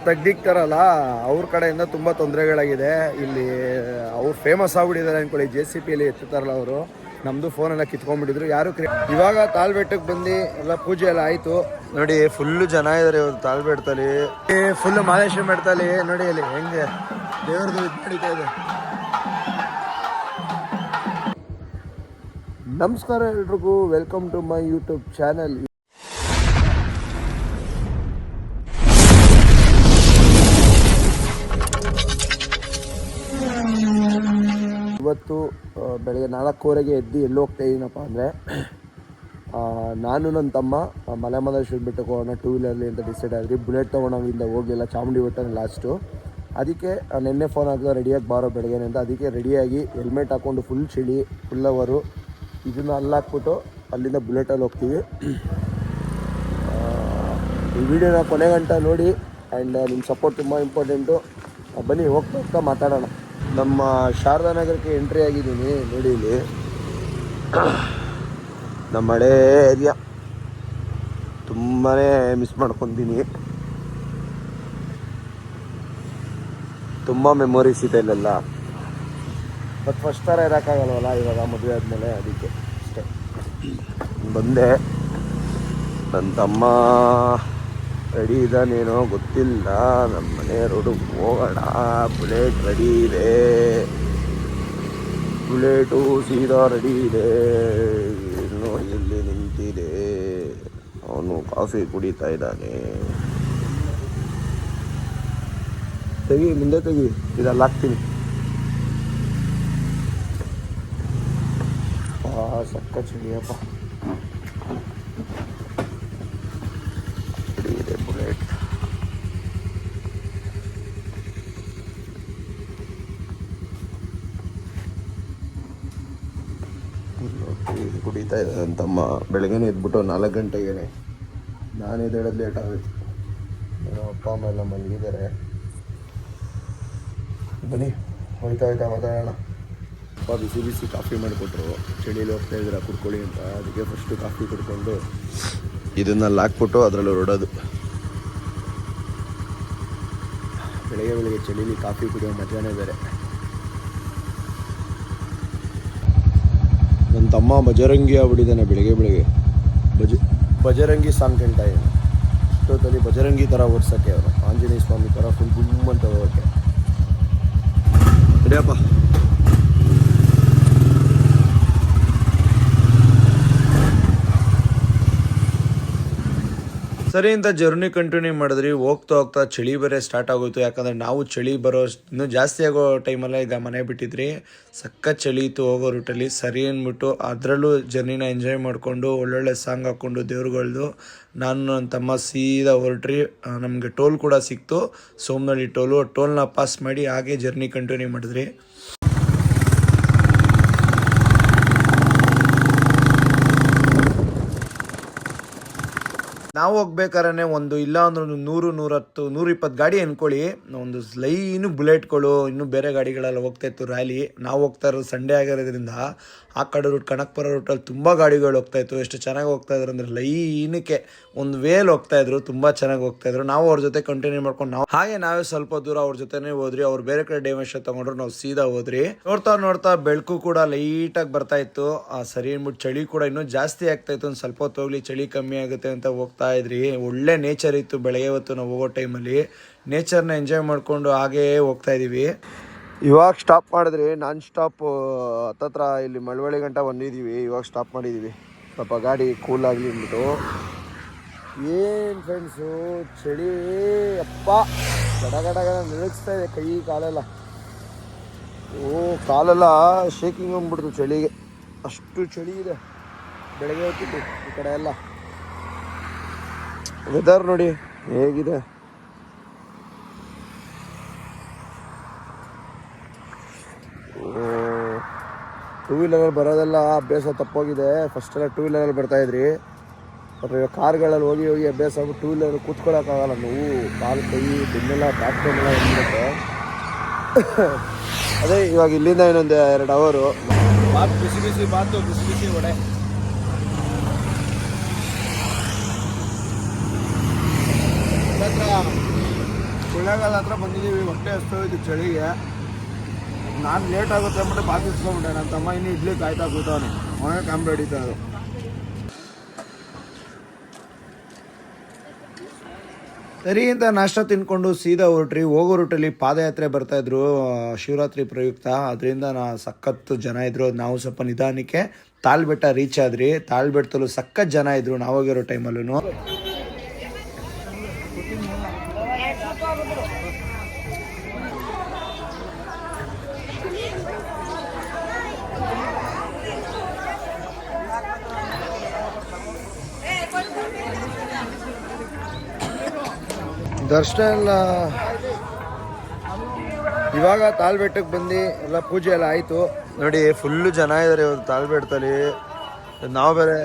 ತೆಗ್ದಿಕ್ತಾರಲ್ಲ ಅವ್ರ ಕಡೆಯಿಂದ ತುಂಬ ತೊಂದರೆಗಳಾಗಿದೆ. ಇಲ್ಲಿ ಅವ್ರು ಫೇಮಸ್ ಆಗ್ಬಿಟ್ಟಿದ್ದಾರೆ ಅಂದ್ಕೊಳ್ಳಿ. JCPಯಲ್ಲಿ ಎತ್ತುತ್ತಾರಲ್ಲ ಅವರು, ನಮ್ಮದು ಫೋನೆಲ್ಲ ಕಿತ್ಕೊಂಡ್ಬಿಟ್ಟಿದ್ರು. ಯಾರು ಇವಾಗ ತಾಳ್ಬೆಟ್ಟಕ್ಕೆ ಬಂದು ಎಲ್ಲ ಪೂಜೆ ಎಲ್ಲ ಆಯಿತು ನೋಡಿ. ಫುಲ್ಲು ಜನ ಇದ್ದಾರೆ ಇವರು ತಾಳ್ಬೆಟ್ಟದಲ್ಲಿ. ಫುಲ್ಲು ಮಾದೇಶ್ವರ ಬೆಟ್ಟದಲ್ಲಿ ನೋಡಿ ಅಲ್ಲಿ ಹೆಂಗೆ ದೇವ್ರದ್ದು ಇದು ನಡೀತಾ ಇದೆ. ನಮಸ್ಕಾರ ಎಲ್ರಿಗೂ, welcome to my YouTube channel. ಇವತ್ತು ಬೆಳಗ್ಗೆ 4:15 ಎದ್ದು ಎಲ್ಲಿ ಹೋಗ್ತಾ ಇದ್ದೀನಪ್ಪ ಅಂದರೆ, ನಾನು ನನ್ನ ತಮ್ಮ ಮಲೆಮಹದೇಶ್ವರ ಬೆಟ್ಟಕ್ಕೆ ಹೋಗೋಣ ಟೂ ವೀಲರ್ಲಿ ಅಂತ ಡಿಸೈಡ್ ಆದ್ರಿ. ಬುಲೆಟ್ ತೊಗೊಂಡೋಗಿಂದ ಹೋಗಲಿಲ್ಲ, ಚಾಮುಂಡಿ ಬೆಟ್ಟನ ಲಾಸ್ಟು. ಅದಕ್ಕೆ ನಿನ್ನೆ ಫೋನ್ ಹಾಕಿದ್ರೆ ರೆಡಿಯಾಗಿ ಬಾರೋ ಬೆಳಗ್ಗೆನೆ ಅಂತ. ಅದಕ್ಕೆ ರೆಡಿಯಾಗಿ ಹೆಲ್ಮೆಟ್ ಹಾಕ್ಕೊಂಡು ಫುಲ್ ಚಳಿ, ಫುಲ್ ಅವರು ಇದನ್ನು ಅಲ್ಲಾಕ್ಬಿಟ್ಟು ಅಲ್ಲಿಂದ ಬುಲೆಟಲ್ಲಿ ಹೋಗ್ತೀವಿ. ಈ ವಿಡಿಯೋನ ಕೊನೆ ಗಂಟ ನೋಡಿ. ಆ್ಯಂಡ್ ನಿಮ್ಮ ಸಪೋರ್ಟ್ ತುಂಬ ಇಂಪಾರ್ಟೆಂಟು. ಬನ್ನಿ ಹೋಗ್ತಾ ಮಾತಾಡೋಣ. ನಮ್ಮ ಶಾರದಾ ನಗರಕ್ಕೆ ಎಂಟ್ರಿ ಆಗಿದ್ದೀನಿ ನೋಡಿ. ಇಲ್ಲಿ ನಮ್ಮ ಹಳೇ ಏರಿಯಾ ತುಂಬಾ ಮಿಸ್ ಮಾಡ್ಕೊತೀನಿ. ತುಂಬ ಮೆಮೊರೀಸ್ ಇದೆ ಇಲ್ಲೆಲ್ಲ. ಬಟ್ ಫಸ್ಟ್ ಥರ ಇರೋಕ್ಕಾಗಲ್ವಲ್ಲ ಇವಾಗ ಮದುವೆ ಆದಮೇಲೆ, ಅದಕ್ಕೆ ಅಷ್ಟೇ ಬಂದೆ. ನನ್ನ ತಮ್ಮ ರೆಡಿ ಇದ್ದಾನೇನೋ ಗೊತ್ತಿಲ್ಲ. ನಮ್ಮ ಮನೆ ರೋಡಿಗೆ ಹೋಗೋಣ. ಬುಲೆಟ್ ರೆಡಿ ಇದೆ, ಬುಲೆಟು ಸೀದಾ ರೆಡಿ ಇದೆ. ಇನ್ನು ಇಲ್ಲಿ ನಿಂತಿದೆ, ಅವನು ಕಾಫಿ ಕುಡಿತಾ ಇದ್ದಾನೆ. ತೆಗಿ, ಮುಂದೆ ತೆಗಿ, ಇದೆಲ್ಲ ಹಾಕ್ತೀನಿ. ಸಕ್ಕ ಚಳಿಯಪ್ಪ. ಇದೆ ಬುಲೆಟ್. ಕುಡಿತಾ ಇದೆ ನನ್ನ ತಮ್ಮ. ಬೆಳಗ್ಗೆನೇ ಎದ್ಬಿಟ್ಟು 4 ಗಂಟೆಗೆ. ನಾನು ಎದ್ದೇಳೋದು ಲೇಟ್ ಆಗುತ್ತೆ. ನಮ್ಮ ಅಪ್ಪ ಅಮ್ಮ ಎಲ್ಲ ಮಲಗಿದ್ದಾರೆ. ಬನ್ನಿ ಹೋಯ್ತಾ ಮಾತಾಡೋಣ. ಅಪ್ಪ ಬಿಸಿ ಬಿಸಿ ಕಾಫಿ ಮಾಡಿಕೊಟ್ರು. ಚಳಿಯಲ್ಲಿ ಹೋಗ್ತಾ ಇದ್ದೀರಾ ಕುಡ್ಕೊಳ್ಳಿ ಅಂತ. ಅದಕ್ಕೆ ಫಸ್ಟು ಕಾಫಿ ಕುಡ್ಕೊಂಡು ಇದನ್ನೆಲ್ಲ ಹಾಕ್ಬಿಟ್ಟು ಅದರಲ್ಲಿ ಹೊರಡೋದು. ಬೆಳಗ್ಗೆ ಚಳಿಲಿ ಕಾಫಿ ಕುಡಿಯೋ ಮಜಾನೇ ಬೇರೆ. ನನ್ನ ತಮ್ಮ ಬಜರಂಗಿ ಆಗ್ಬಿಟ್ಟಿದ್ದಾನೆ. ಬೆಳಗ್ಗೆ ಬಜರಂಗಿ ಸಾಂಗ್ ಕೇಳ್ತಾ ಇದ್ದಾನೆ. ಅಷ್ಟೊತ್ತಲ್ಲಿ ಬಜರಂಗಿ ಥರ ಓಡಿಸೋಕ್ಕೆ ಅವರು, ಆಂಜನೇಯ ಸ್ವಾಮಿ ಥರ ಫುಲ್ ಗುಮ್ ಅಂತ ಹೋಗೋಕ್ಕೆ. ಸರಿಯಪ್ಪ. ಸರಿ ಅಂತ ಜರ್ನಿ ಕಂಟಿನ್ಯೂ ಮಾಡಿದ್ರಿ. ಹೋಗ್ತಾ ಚಳಿ ಬೇರೆ ಸ್ಟಾರ್ಟ್ ಆಗೋಯ್ತು. ಯಾಕಂದರೆ ನಾವು ಚಳಿ ಬರೋ ಇನ್ನೂ ಜಾಸ್ತಿ ಆಗೋ ಟೈಮಲ್ಲೇ ಈಗ ಮನೆ ಬಿಟ್ಟಿದ್ರಿ. ಸಖತ್ ಚಳಿ ಇತ್ತು ಹೋಗೋ ರೂಟಲ್ಲಿ. ಸರಿ ಅಂದ್ಬಿಟ್ಟು ಅದರಲ್ಲೂ ಜರ್ನಿನ ಎಂಜಾಯ್ ಮಾಡಿಕೊಂಡು ಒಳ್ಳೊಳ್ಳೆ ಸಾಂಗ್ ಹಾಕ್ಕೊಂಡು ದೇವ್ರುಗಳ್ದು ನಾನು ನನ್ನ ತಮ್ಮ ಸೀದಾ ಹೊರಟ್ರಿ. ನಮಗೆ ಟೋಲ್ ಕೂಡ ಸಿಕ್ತು, ಸೋಮನಹಳ್ಳಿ ಟೋಲ್ನ ಪಾಸ್ ಮಾಡಿ ಹಾಗೆ ಜರ್ನಿ ಕಂಟಿನ್ಯೂ ಮಾಡಿದ್ರಿ. ನಾವು ಹೋಗ್ಬೇಕಾದ್ರೆ ಒಂದು ಇಲ್ಲ ಅಂದ್ರೆ 100, 110, 120 ಗಾಡಿ ಅಂದ್ಕೊಳ್ಳಿ. ಒಂದು ಲೈನು ಬುಲೆಟ್ಗಳು, ಇನ್ನೂ ಬೇರೆ ಗಾಡಿಗಳೆಲ್ಲ ಹೋಗ್ತಾಯಿತ್ತು ರ್ಯಾಲಿ. ನಾವು ಹೋಗ್ತಾ ಇರೋದು ಸಂಡೇ ಆಗಿರೋದ್ರಿಂದ ಆ ಕಡೆ ರೂಟ್ ಕನಕಪುರ ರೂಟಲ್ಲಿ ತುಂಬ ಗಾಡಿಗಳು ಹೋಗ್ತಾಯಿತ್ತು. ಎಷ್ಟು ಚೆನ್ನಾಗಿ ಹೋಗ್ತಾಯಿದ್ರು ಅಂದರೆ ಲೈನಕ್ಕೆ ಒಂದು ವೇಲ್ ಹೋಗ್ತಾಯಿದ್ರು. ತುಂಬ ಚೆನ್ನಾಗಿ ಹೋಗ್ತಾಯಿದ್ರು. ನಾವು ಅವ್ರ ಜೊತೆ ಕಂಟಿನ್ಯೂ ಮಾಡ್ಕೊಂಡು ನಾವೇ ಸ್ವಲ್ಪ ದೂರ ಅವ್ರ ಜೊತೆನೇ ಹೋದ್ರಿ. ಅವ್ರು ಬೇರೆ ಕಡೆ ಡೈಮೆನ್ಷನ್ ತೊಗೊಂಡ್ರು, ನಾವು ಸೀದಾ ಹೋದ್ರಿ. ನೋಡ್ತಾ ಬೆಳಕು ಕೂಡ ಲೈಟಾಗಿ ಬರ್ತಾಯಿತ್ತು. ಸರಿ ಅಂದ್ಬಿಟ್ಟು ಚಳಿ ಕೂಡ ಇನ್ನೂ ಜಾಸ್ತಿ ಆಗ್ತಾಯಿತ್ತು. ಒಂದು ಸ್ವಲ್ಪ ಹೊತ್ತು ಹೋಗ್ಲಿ ಚಳಿ ಕಮ್ಮಿ ಆಗುತ್ತೆ ಅಂತ ಹೋಗ್ತಾ ಇದ್ರಿ. ಒಳ್ಳೆ ನೇಚರ್ ಇತ್ತು ಬೆಳಗ್ಗೆ ಹೊತ್ತು ನಾವು ಹೋಗೋ ಟೈಮಲ್ಲಿ. ನೇಚರ್ನ ಎಂಜಾಯ್ ಮಾಡಿಕೊಂಡು ಹಾಗೇ ಹೋಗ್ತಾ ಇದ್ದೀವಿ. ಇವಾಗ ಸ್ಟಾಪ್ ಮಾಡಿದ್ರಿ. ನಾನ್ ಸ್ಟಾಪ್ ಹತ್ತತ್ರ ಇಲ್ಲಿ ಮಳವಳ್ಳಿ ಗಂಟ ಬಂದಿದ್ದೀವಿ. ಇವಾಗ ಸ್ಟಾಪ್ ಮಾಡಿದ್ದೀವಿ, ಸ್ವಲ್ಪ ಗಾಡಿ ಕೂಲ್ ಆಗಲಿ ಅಂದ್ಬಿಟ್ಟು. ಏನು ಫ್ರೆಂಡ್ಸು ಚಳಿ ಅಪ್ಪ ಗಡ ನಿಲ್ಲಿಸ್ತಾ ಇದೆ ಕೈ ಕಾಲೆಲ್ಲ. ಕಾಲೆಲ್ಲ ಶೇಕಿಂಗ್ ಅಂದ್ಬಿಡ್ತು ಚಳಿಗೆ, ಅಷ್ಟು ಚಳಿ ಇದೆ ಬೆಳಗ್ಗೆ ಹೊತ್ತಿತ್ತು ಈ ಕಡೆ ಎಲ್ಲ. ವೆದರ್ ನೋಡಿ ಹೇಗಿದೆ. ಟೂ ವೀಲರಲ್ಲಿ ಬರೋದೆಲ್ಲ ಅಭ್ಯಾಸ ತಪ್ಪೋಗಿದೆ. ಫಸ್ಟೆಲ್ಲ ಟೂ ವೀಲರಲ್ಲಿ ಬರ್ತಾಯಿದ್ರಿ. ಮತ್ತು ಕಾರ್ಗಳಲ್ಲಿ ಹೋಗಿ ಅಭ್ಯಾಸ ಆಗ್ಬಿಟ್ಟು ಟೂ ವೀಲರ್ ಕೂತ್ಕೊಳ್ಳೋಕ್ಕಾಗಲ್ಲ. ನೋವು ಕಾಲು ಕೈ ಬೆನ್ನೆಲ್ಲ ಬ್ಯಾಕ್ಬೋನೆಲ್ಲ ಬಂದ್ಬಿಡುತ್ತೆ. ಅದೇ ಇವಾಗ ಇಲ್ಲಿಂದ ಇನ್ನೊಂದು 2 ಅವರು ಬಿಸಿ ಒಡೆ. ಕೊಳ್ಳೇಗಾಲ ಹತ್ರ ಬಂದಿದ್ದೀವಿ. ಹೊಟ್ಟೆ ಹಸ್ತೋಯ್ತು ಚಳಿಗೆ. ನಾನು ಲೇಟ್ ಆಗುತ್ತೆ ಅಂದ್ಬಿಟ್ಟು ಬಾಕಿಸ್ಕೊಂಡ್ಬಿಟ್ಟೆ. ನನ್ನ ತಮ್ಮ ಇನ್ನೂ ಇಡ್ಲಿ ಕಾಯ್ತಾ ಕೂತವನೆ. ಅವನೇ ಕಾಂಬೆ ಹೊಡಿತಾ ಅದು. ಸರಿ ಅಂತ ನಾಷ್ಟ ತಿನ್ಕೊಂಡು ಸೀದಾ ಹೊರಟ್ರಿ. ಹೋಗೋ ರೂಟಲ್ಲಿ ಪಾದಯಾತ್ರೆ ಬರ್ತಾಯಿದ್ರು ಶಿವರಾತ್ರಿ ಪ್ರಯುಕ್ತ. ಅದರಿಂದ ಸಖತ್ತು ಜನ ಇದ್ರು. ನಾವು ಸ್ವಲ್ಪ ನಿಧಾನಕ್ಕೆ ತಾಳ್ಬೆಟ್ಟ ರೀಚ್ ಆದ್ರಿ. ತಾಳ್ಬೆಟ್ಟದಲ್ಲೂ ಸಖತ್ ಜನ ಇದ್ರು ನಾವು ಹೋಗಿರೋ ಟೈಮಲ್ಲೂ. ದರ್ಶನ ಎಲ್ಲ ಇವಾಗ ತಾಳ್ಬೆಟ್ಟಕ್ಕೆ ಬಂದು ಎಲ್ಲ ಪೂಜೆ ಎಲ್ಲ ಆಯಿತು. ನೋಡಿ ಫುಲ್ಲು ಜನ ಇದ್ದಾರೆ ಇವತ್ತು ತಾಳ್ಬೆಟ್ಟದಲ್ಲಿ. ನಾವು ಬೇರೆ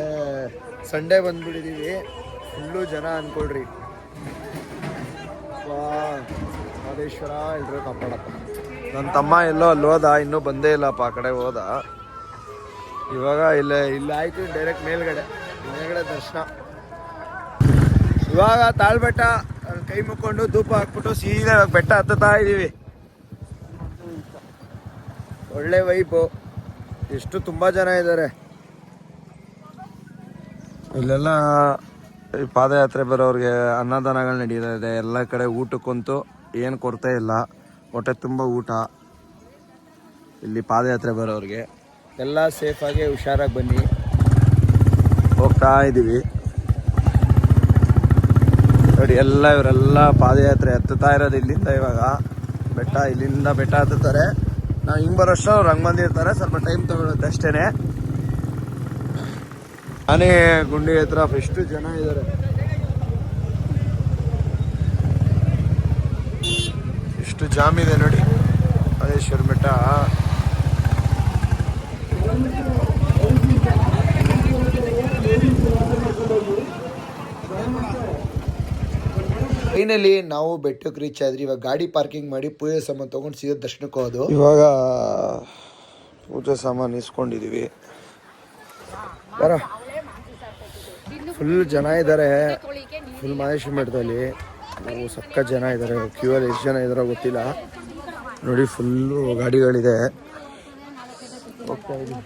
ಸಂಡೇ ಬಂದುಬಿಟ್ಟಿದ್ದೀವಿ. ಫುಲ್ಲು ಜನ ಅಂದ್ಕೊಳ್ರಿ. ಮಹದೇಶ್ವರ ಎಲ್ಲರೂ ಕಾಪಾಡಪ್ಪ. ನನ್ನ ತಮ್ಮ ಎಲ್ಲೋ ಅಲ್ಲಿ ಹೋದ, ಇನ್ನೂ ಬಂದೇ ಇಲ್ಲಪ್ಪ. ಆ ಕಡೆ ಹೋದ. ಇವಾಗ ಇಲ್ಲ ಆಯಿತು ಡೈರೆಕ್ಟ್ ಮೇಲ್ಗಡೆ ದರ್ಶನ. ಇವಾಗ ತಾಳ್ಬೆಟ್ಟ ಕೈ ಮುಕ್ಕೊಂಡು ಧೂಪ ಹಾಕ್ಬಿಟ್ಟು ಸೀದಾ ಬೆಟ್ಟ ಹತ್ತುತ್ತಾ ಇದ್ದೀವಿ. ಒಳ್ಳೆ ವೈಬು. ಎಷ್ಟು ತುಂಬ ಜನ ಇದ್ದಾರೆ ಇಲ್ಲೆಲ್ಲ. ಪಾದಯಾತ್ರೆ ಬರೋರಿಗೆ ಅನ್ನದಾನಗಳು ನಡೀತಾ ಇದೆ. ಎಲ್ಲ ಕಡೆ ಊಟಕ್ಕಂತೂ ಏನು ಕೊರತೆ ಇಲ್ಲ. ಹೊಟ್ಟೆ ತುಂಬ ಊಟ ಇಲ್ಲಿ ಪಾದಯಾತ್ರೆ ಬರೋರಿಗೆ. ಎಲ್ಲ ಸೇಫಾಗಿ ಹುಷಾರಾಗಿ ಬನ್ನಿ. ಹೋಗ್ತಾ ಇದ್ದೀವಿ ನೋಡಿ. ಇವರೆಲ್ಲ ಪಾದಯಾತ್ರೆ ಹತ್ತುತ್ತಾ ಇರೋದು ಇಲ್ಲಿಂದ. ಇವಾಗ ಇಲ್ಲಿಂದ ಬೆಟ್ಟ ಹತ್ತುತ್ತಾರೆ. ನಾವು ಹಿಂಗೆ ಬರೋಷ್ಟು ಅವ್ರು ಹಂಗೆ ಬಂದಿರ್ತಾರೆ. ಸ್ವಲ್ಪ ಟೈಮ್ ತಗೊಳುತ್ತೆ ಅಷ್ಟೇ. ಆನೆ ಗುಂಡಿ ಹತ್ರ ಎಷ್ಟು ಜನ ಇದ್ದಾರೆ. ಎಷ್ಟು ಜಾಮ್ ಇದೆ ನೋಡಿ ಮಹದೇಶ್ವರ ಬೆಟ್ಟ. ಫೈನಲಿ ನಾವು ಬೆಟ್ಟಕ್ಕೆ ರೀಚ್ ಆದ್ರಿ. ಇವಾಗ ಗಾಡಿ ಪಾರ್ಕಿಂಗ್ ಮಾಡಿ ಪೂಜೆ ಸಾಮಾನು ತೊಗೊಂಡು ಸೀದಾ ದರ್ಶನಕ್ಕೆ ಹೋಗೋದು. ಇವಾಗ ಪೂಜೆ ಸಾಮಾನು ಇಸ್ಕೊಂಡಿದ್ದೀವಿ. ಫುಲ್ ಜನ ಇದ್ದಾರೆ. ಫುಲ್ ಮಹದೇಶ್ವರ ಬೆಟ್ಟದಲ್ಲಿ ಸಕ್ಕ ಜನ ಇದ್ದಾರೆ. ಕ್ಯೂ ಅಲ್ಲಿ ಎಷ್ಟು ಜನ ಇದ್ದಾರೋ ಗೊತ್ತಿಲ್ಲ. ನೋಡಿ ಫುಲ್ಲು ಗಾಡಿಗಳಿದೆ. ಹೋಗ್ತಾ ಇದ್ದೀವಿ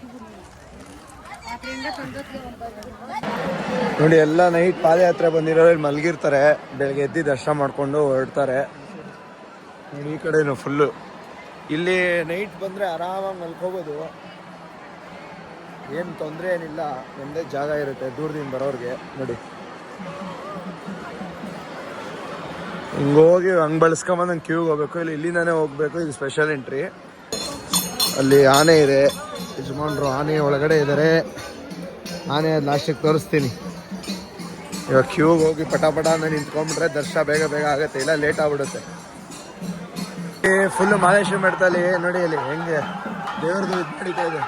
ನೋಡಿ. ಎಲ್ಲ ನೈಟ್ ಪಾದಯಾತ್ರೆ ಬಂದಿರೋರು ಇಲ್ಲಿ ಮಲಗಿರ್ತಾರೆ. ಬೆಳಗ್ಗೆ ಎದ್ದು ದರ್ಶನ ಮಾಡಿಕೊಂಡು ಹೊರಡ್ತಾರೆ ನೋಡಿ. ಈ ಕಡೆನೂ ಫುಲ್ಲು. ಇಲ್ಲಿ ನೈಟ್ ಬಂದರೆ ಆರಾಮಾಗಿ ಮಲ್ಕೋಬೋದು. ಏನು ತೊಂದರೆ ಏನಿಲ್ಲ. ಒಂದೇ ಜಾಗ ಇರುತ್ತೆ ದೂರದಿಂದ ಬರೋರಿಗೆ ನೋಡಿ. ಹಿಂಗೋಗಿ ಹಂಗೆ ಬಳಸ್ಕೊಂಬಂದು ಹಂಗೆ ಕ್ಯೂಗೆ ಹೋಗ್ಬೇಕು. ಇಲ್ಲಿಂದಾನೇ ಹೋಗ್ಬೇಕು. ಇದು ಸ್ಪೆಷಲ್ ಎಂಟ್ರಿ. ಅಲ್ಲಿ ಆನೆ ಇದೆ. ಯಜಮಾನ್ರು ಆನೆ ಒಳಗಡೆ ಇದ್ದಾರೆ. ಆನೆ ಲಾಸ್ಟಿಗೆ ತೋರಿಸ್ತೀನಿ. ಇವಾಗ ಕ್ಯೂಗೆ ಹೋಗಿ ಪಟಾಪಟ ನಿಂತ್ಕೊಂಡ್ಬಿಟ್ರೆ ದರ್ಶನ ಬೇಗ ಆಗುತ್ತೆ. ಇಲ್ಲ ಲೇಟ್ ಆಗ್ಬಿಡುತ್ತೆ. ಫುಲ್ ಮಹದೇಶ್ವರ ಬೆಟ್ಟದಲ್ಲಿ ನೋಡಿ. ಅಲ್ಲಿ ಹೆಂಗೆ ದೇವ್ರದ್ದು ಇದು ನಡೀತಾ ಇದೆ.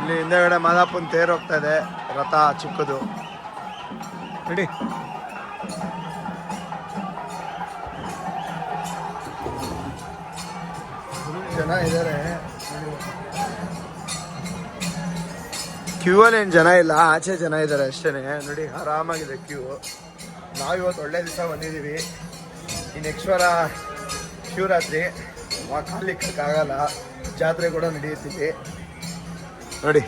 ಇಲ್ಲಿ ಹಿಂದೆಗಡೆ ಮಾದಾಪುನ್ ತೇರು ಹೋಗ್ತಾ ಇದೆ. ರಥ ಚಿಕ್ಕದು ನೋಡಿ. ಜನ ಇದ್ದಾರೆ. ಕ್ಯೂ ಅಲ್ಲಿ ಏನು ಜನ ಇಲ್ಲ. ಆಚೆ ಜನ ಇದ್ದಾರೆ ಅಷ್ಟೇ ನೋಡಿ. ಆರಾಮಾಗಿದೆ ಕ್ಯೂ. ನಾವಿವತ್ತು ಒಳ್ಳೆ ದಿವಸ ಬಂದಿದ್ದೀವಿ. ಈ ನೆಕ್ಸ್ಟ್ ವಾರ ಶಿವರಾತ್ರಿ. ಕಾಲಿಕ್ಕಾಗಲ್ಲ. ಜಾತ್ರೆ ಕೂಡ ನಡೆಯುತ್ತೀವಿ ನೋಡಿ.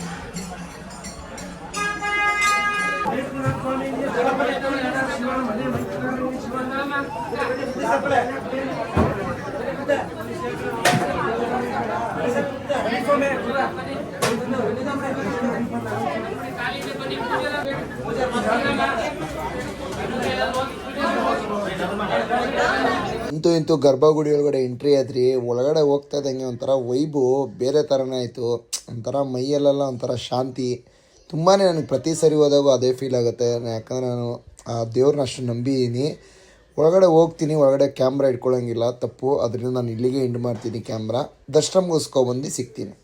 ಇಂತೂ ಗರ್ಭಗುಡಿ ಒಳಗಡೆ ಎಂಟ್ರಿ ಆದ್ರಿ. ಒಳಗಡೆ ಹೋಗ್ತಾ ಇದ್ದಂಗೆ ಒಂಥರ ವೈಬು ಬೇರೆ ಥರನೇ ಆಯಿತು. ಒಂಥರ ಮೈಯಲ್ಲೆಲ್ಲ ಒಂಥರ ಶಾಂತಿ. ತುಂಬಾ ನನಗೆ ಪ್ರತಿ ಸರಿ ಹೋದಾಗೂ ಅದೇ ಫೀಲ್ ಆಗುತ್ತೆ. ಯಾಕಂದರೆ ನಾನು ಆ ದೇವ್ರನ್ನ ಅಷ್ಟು ನಂಬಿದ್ದೀನಿ. ಒಳಗಡೆ ಹೋಗ್ತೀನಿ. ಒಳಗಡೆ ಕ್ಯಾಮ್ರಾ ಇಟ್ಕೊಳ್ಳೋಂಗಿಲ್ಲ, ತಪ್ಪು. ಅದರಿಂದ ನಾನು ಇಲ್ಲಿಗೆ ಎಂಡ್ ಮಾಡ್ತೀನಿ ಕ್ಯಾಮ್ರಾ. ದರ್ಶನ ಮುಗಿಸ್ಕೊಬಂದು ಸಿಗ್ತೀನಿ.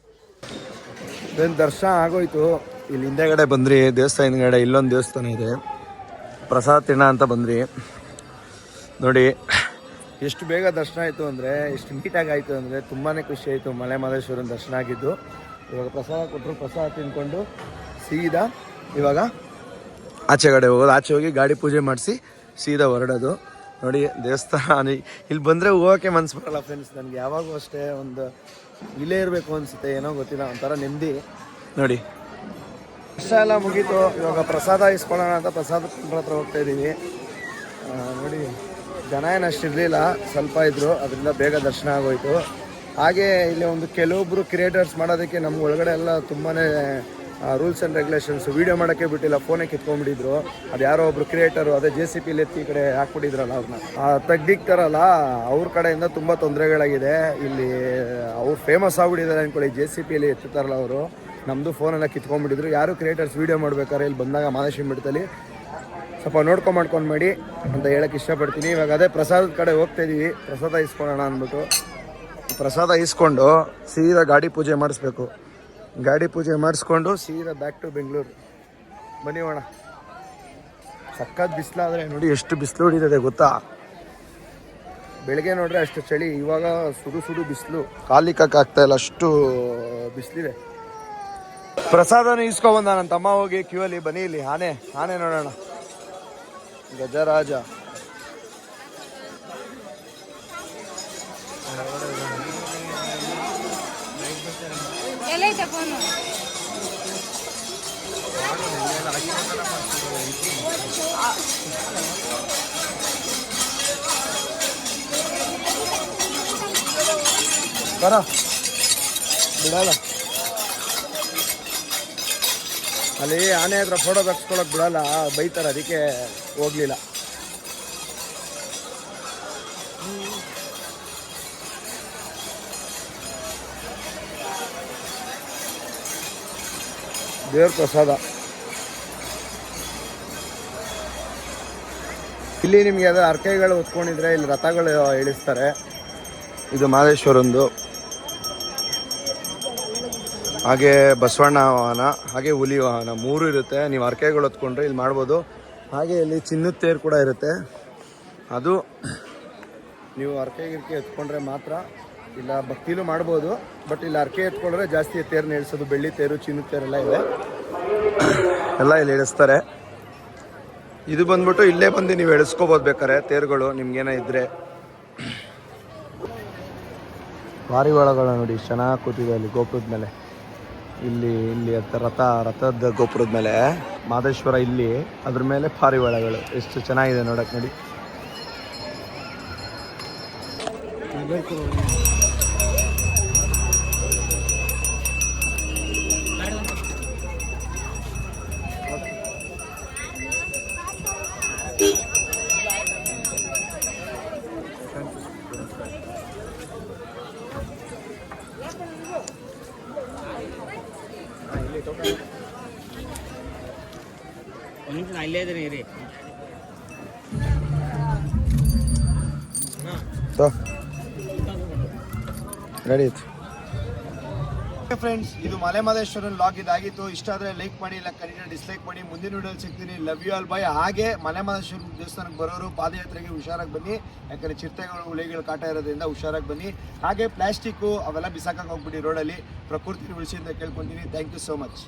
ದರ್ಶನ ಆಗೋಯ್ತು. ಇಲ್ಲಿ ಹಿಂದೆಗಡೆ ಬಂದ್ರಿ ದೇವಸ್ಥಾನ ಹಿಂದ್ಗಡೆ ಇಲ್ಲೊಂದು ದೇವಸ್ಥಾನ ಇದೆ. ಪ್ರಸಾದ ತಿನ್ನ ಅಂತ ಬಂದ್ರಿ ನೋಡಿ. ಎಷ್ಟು ಬೇಗ ದರ್ಶನ ಆಯಿತು ಅಂದರೆ, ಎಷ್ಟು ನೀಟಾಗಿ ಆಯಿತು ಅಂದರೆ ತುಂಬಾ ಖುಷಿ ಆಯಿತು. ಮಲೆ ಮಹದೇಶ್ವರನ ದರ್ಶನ ಆಗಿದ್ದು. ಇವಾಗ ಪ್ರಸಾದ ಕೊಟ್ಟರು. ಪ್ರಸಾದ ತಿಂದ್ಕೊಂಡು ಸೀದಾ ಇವಾಗ ಆಚೆ ಕಡೆ ಹೋಗೋದು. ಆಚೆ ಹೋಗಿ ಗಾಡಿ ಪೂಜೆ ಮಾಡಿಸಿ ಸೀದಾ ಹೊರಡೋದು. ನೋಡಿ ದೇವಸ್ಥಾನ ಇಲ್ಲಿ ಬಂದರೆ ಹೋಗೋಕ್ಕೆ ಮನ್ಸು ಬರಲ್ಲ ಫ್ರೆಂಡ್ಸ್. ನನಗೆ ಯಾವಾಗೂ ಅಷ್ಟೇ ಒಂದು ಇಲ್ಲೇ ಇರಬೇಕು ಅನಿಸುತ್ತೆ, ಏನೋ ಗೊತ್ತಿಲ್ಲ, ಒಂಥರ ನೆಮ್ಮದಿ. ನೋಡಿ ವರ್ಷ ಎಲ್ಲ ಮುಗೀತು, ಇವಾಗ ಪ್ರಸಾದ ಇಸ್ಕೊಳ್ಳೋಣ ಅಂತ ಪ್ರಸಾದ ಹತ್ರ ಹೋಗ್ತಾ ಇದ್ದೀವಿ. ನೋಡಿ ಜನ ಏನು ಅಷ್ಟು ಇರಲಿಲ್ಲ, ಸ್ವಲ್ಪ ಇದ್ದರು, ಅದರಿಂದ ಬೇಗ ದರ್ಶನ ಆಗೋಯ್ತು. ಹಾಗೆ ಇಲ್ಲಿ ಒಂದು ಕೆಲವೊಬ್ಬರು ಕ್ರಿಯೇಟರ್ಸ್ ಮಾಡೋದಕ್ಕೆ ನಮ್ಮ ಒಳಗಡೆ ಎಲ್ಲ ತುಂಬಾ ರೂಲ್ಸ್ ಆ್ಯಂಡ್ ರೆಗ್ಯುಲೇಷನ್ಸ್, ವೀಡಿಯೋ ಮಾಡೋಕ್ಕೆ ಬಿಟ್ಟಿಲ್ಲ, ಫೋನೇ ಕಿತ್ಕೊಂಡ್ಬಿಟ್ಟಿದ್ರು. ಅದು ಯಾರೋ ಒಬ್ರು ಕ್ರಿಯೇಟರು ಅದೇ JCP ಎತ್ತಿ ಈ ಕಡೆ ಹಾಕ್ಬಿಟ್ಟಿದ್ರಲ್ಲ, ಅವ್ರನ್ನ ತೆಗ್ದಿಕ್ತಾರಲ್ಲ, ಅವ್ರ ಕಡೆಯಿಂದ ತುಂಬ ತೊಂದರೆಗಳಾಗಿದೆ. ಇಲ್ಲಿ ಅವ್ರು ಫೇಮಸ್ ಆಗ್ಬಿಟ್ಟಿದ್ದಾರೆ ಅಂದ್ಕೊಳ್ಳಿ, JCPಯಲ್ಲಿ ಎತ್ತುತ್ತಾರಲ್ಲ ಅವರು, ನಮ್ಮದು ಫೋನೆಲ್ಲ ಕಿತ್ಕೊಂಡ್ಬಿಟ್ಟಿದ್ರು. ಯಾರು ಕ್ರಿಯೇಟರ್ಸ್ ವೀಡಿಯೋ ಮಾಡ್ಬೇಕಾದ್ರೆ ಇಲ್ಲಿ ಬಂದಾಗ ಮಾದೇಶ್ವರನ ಬೆಟ್ಟದಲ್ಲಿ ಸ್ವಲ್ಪ ಮಾಡ್ಕೊಂಡು ಮಾಡಿ ಅಂತ ಹೇಳೋಕ್ಕೆ ಇಷ್ಟಪಡ್ತೀನಿ. ಇವಾಗ ಅದೇ ಪ್ರಸಾದದ ಕಡೆ ಹೋಗ್ತಾಯಿದ್ದೀವಿ, ಪ್ರಸಾದ ಇಸ್ಕೊಳ್ಳೋಣ ಅಂದ್ಬಿಟ್ಟು. ಪ್ರಸಾದ ಇಸ್ಕೊಂಡು ಸೀದಾ ಗಾಡಿ ಪೂಜೆ ಮಾಡಿಸ್ಬೇಕು. ಗಾಡಿ ಪೂಜೆ ಮಾಡಿಸ್ಕೊಂಡು ಸೀದಾ ಬ್ಯಾಕ್ ಟು ಬೆಂಗಳೂರು. ಬನ್ನಿ ಹೋಣ. ಸಖತ್ ಬಿಸಿಲಾದರೆ ನೋಡಿ ಎಷ್ಟು ಬಿಸಿಲು ಹೊಡಿತದೆ ಗೊತ್ತಾ. ಬೆಳಗ್ಗೆ ನೋಡ್ರೆ ಅಷ್ಟು ಚಳಿ, ಇವಾಗ ಸುಡು ಬಿಸಿಲು, ಕಾಲಿಕ್ಕಾಗ್ತಾಯಿಲ್ಲ, ಅಷ್ಟು ಬಿಸಿಲಿದೆ. ಪ್ರಸಾದನ ಇಸ್ಕೊಬಂದ ನನ್ನ ತಮ್ಮ ಹೋಗಿ ಕ್ಯೂಯಲ್ಲಿ. ಬನ್ನಿ ಇಲ್ಲಿ ಆನೆ ನೋಡೋಣ, ಗಜರಾಜ. ಬರ ಬಿಡಲ್ಲ ಅಲ್ಲಿ ಆನೆ ಹತ್ರ ಫೋಟೋ ತೆಗ್ಸ್ಕೊಳಕ್ ಬಿಡಲ್ಲ, ಬೈತಾರೆ, ಅದಕ್ಕೆ ಹೋಗ್ಲಿಲ್ಲ. ದೇವ್ರ ಪ್ರಸಾದ ಇಲ್ಲಿ ನಿಮಗೆ ಅದು ಅರ್ಕೆಗಳು ಹೊತ್ಕೊಂಡಿದ್ರೆ ಇಲ್ಲಿ ರಥಗಳು ಇಳಿಸ್ತಾರೆ. ಇದು ಮಾದೇಶ್ವರಂದು. ಹಾಗೆ ಬಸವಣ್ಣ ವಾಹನ, ಹಾಗೆ ಹುಲಿ ವಾಹನ, 3 ಇರುತ್ತೆ. ನೀವು ಅರ್ಕೆಗಳು ಹೊತ್ಕೊಂಡ್ರೆ ಇಲ್ಲಿ ಮಾಡ್ಬೋದು. ಹಾಗೆ ಇಲ್ಲಿ ಚಿನ್ನದ ತೇರು ಕೂಡ ಇರುತ್ತೆ. ಅದು ನೀವು ಅರ್ಕೆ ಎತ್ಕೊಂಡ್ರೆ ಮಾತ್ರ, ಇಲ್ಲ ಭಕ್ತಿಲೂ ಮಾಡ್ಬೋದು. ಬಟ್ ಇಲ್ಲಿ ಅರ್ಕೆ ಎತ್ಕೊಂಡ್ರೆ ಜಾಸ್ತಿ ತೇರನ್ನ ಇಳಿಸೋದು. ಬೆಳ್ಳಿ ತೇರು, ಚಿನ್ನದ ತೇರೆಲ್ಲ ಇದೆ, ಎಲ್ಲ ಇಲ್ಲಿ ಇಳಿಸ್ತಾರೆ. ಇದು ಬಂದ್ಬಿಟ್ಟು ಇಲ್ಲೇ ಬಂದು ನೀವು ಎಳಿಸ್ಕೋಬೋದು ಬೇಕಾರೆ ತೇರುಗಳು ನಿಮ್ಗೇನ ಇದ್ರೆ. ಪಾರಿವಾಳಗಳು ನೋಡಿ ಚೆನ್ನಾಗಿ ಕೂತಿದೆ ಅಲ್ಲಿ ಗೋಪುರದ ಮೇಲೆ. ಇಲ್ಲಿ ರಥದ ಗೋಪುರದ ಮೇಲೆ ಮಾದೇಶ್ವರ, ಇಲ್ಲಿ ಅದ್ರ ಮೇಲೆ ಪಾರಿವಾಳಗಳು ಎಷ್ಟು ಚೆನ್ನಾಗಿದೆ ನೋಡಕ್ಕೆ. ನೋಡಿ ನಡೀತು ಫ್ರೆಂಡ್ಸ್. ಇದು ಮಲೆ ಮಾದೇಶ್ವರನ್ ಲಾಗ್ ಇದಾಗಿತ್ತು. ಇಷ್ಟ ಆದರೆ ಲೈಕ್ ಮಾಡಿ, ಇಲ್ಲ ಕರೀನ ಡಿಸ್ಲೈಕ್ ಮಾಡಿ. ಮುಂದಿನ ವಿಡಿಯೋಲಿ ಸಿಗ್ತೀನಿ. ಲವ್ ಯು ಆಲ್, ಬಾಯ್. ಹಾಗೆ ಮಲೆ ಮಾದೇಶ್ವರನ ದೇವಸ್ಥಾನಕ್ಕೆ ಬರೋರು ಪಾದಯಾತ್ರೆಗೆ ಹುಷಾರಾಗಿ ಬನ್ನಿ, ಯಾಕಂದರೆ ಚಿರತೆಗಳು, ಹುಲಿಗಳು ಕಾಟ ಇರೋದ್ರಿಂದ ಹುಷಾರಾಗಿ ಬನ್ನಿ. ಹಾಗೆ ಪ್ಲಾಸ್ಟಿಕ್ಕು ಅವೆಲ್ಲ ಬಿಸಾಕಕ್ಕೆ ಹೋಗ್ಬಿಡಿ ರೋಡಲ್ಲಿ. ಪ್ರಕೃತಿನ ಉಳಿಸಿ ಅಂತ ಕೇಳ್ಕೊತೀನಿ. Thank you so much.